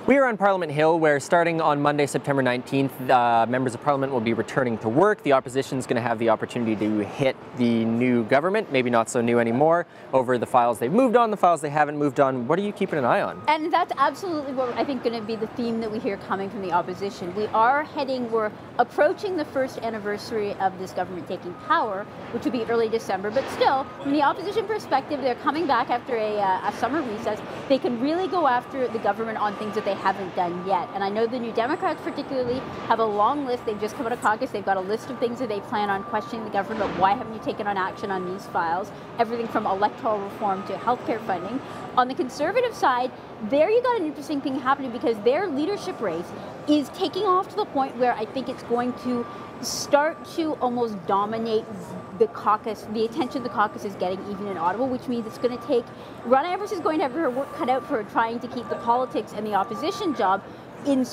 We are on Parliament Hill, where starting on Monday, September 19th, members of Parliament will be returning to work. The opposition is going to have the opportunity to hit the new government, maybe not so new anymore, over the files they've moved on, the files they haven't moved on. What are you keeping an eye on? And that's absolutely what I think going to be the theme that we hear coming from the opposition. We're approaching the first anniversary of this government taking power, which would be early December, but still, from the opposition perspective, they're coming back after a summer recess. They can really go after the government on things that they haven't done yet. And I know the New Democrats particularly have a long list. They've just come out of caucus. They've got a list of things that they plan on questioning the government about. Why haven't you taken on action on these files? Everything from electoral reform to healthcare funding. On the Conservative side, there you got an interesting thing happening, because their leadership race is taking off to the point where I think it's going to start to almost dominate the caucus. The attention the caucus is getting even in Ottawa, which means it's going to take, Rona Evers is going to have her work cut out for trying to keep the politics and the opposition job in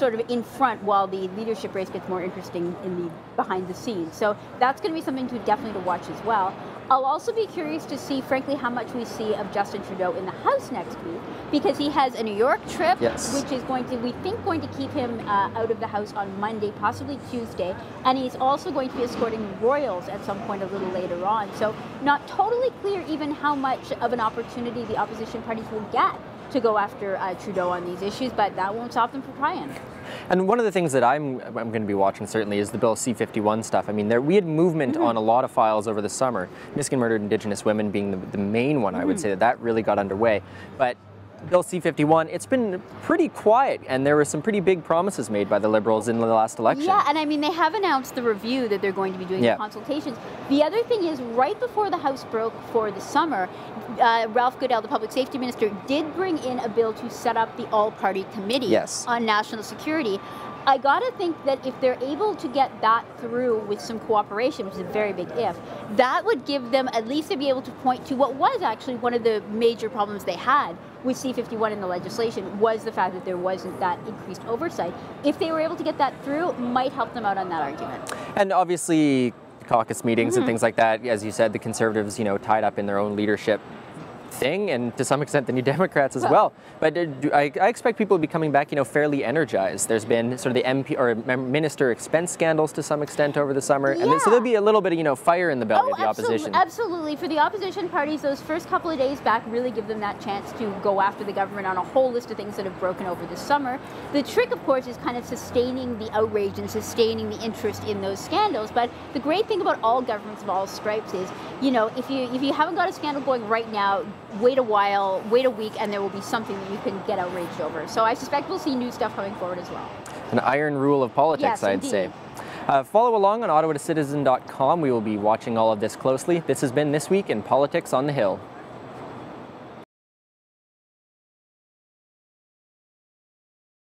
front, while the leadership race gets more interesting behind the scenes. So that's going to be something to watch as well. I'll also be curious to see, frankly, how much we see of Justin Trudeau in the House next week, because he has a New York trip, yes, which is going to keep him out of the House on Monday, possibly Tuesday, and he's also going to be escorting royals at some point a little later on. So not totally clear even how much of an opportunity the opposition parties will get to go after Trudeau on these issues, but that won't stop them from trying. And one of the things that I'm going to be watching certainly is the Bill C-51 stuff. I mean, we had movement on a lot of files over the summer, missing and murdered Indigenous women being the main one. I would say that really got underway. But Bill C-51, it's been pretty quiet, and there were some pretty big promises made by the Liberals in the last election. Yeah, and I mean, they have announced the review that they're going to be doing, the consultations. The other thing is, right before the House broke for the summer, Ralph Goodale, the Public Safety Minister, did bring in a bill to set up the all-party committee on national security. I gotta think that if they're able to get that through with some cooperation, which is a very big if, that would give them, at least to be able to point to what was actually one of the major problems they had with C-51 in the legislation, was the fact that there wasn't that increased oversight. If they were able to get that through, it might help them out on that argument. And obviously, caucus meetings and things like that, as you said, the Conservatives, tied up in their own leadership thing, and to some extent the New Democrats as well. But I expect people to be coming back, fairly energized. There's been sort of the MP or minister expense scandals to some extent over the summer, and so there'll be a little bit of fire in the belly of the opposition. Absolutely. For the opposition parties, those first couple of days back really give them that chance to go after the government on a whole list of things that have broken over the summer. The trick, of course, is kind of sustaining the outrage and sustaining the interest in those scandals. But the great thing about all governments of all stripes is, if you haven't got a scandal going right now, wait a while, wait a week, and there will be something that you can get outraged over. So I suspect we'll see new stuff coming forward as well. An iron rule of politics, I'd say. Follow along on OttawaToCitizen.com. We will be watching all of this closely. This has been This Week in Politics on the Hill.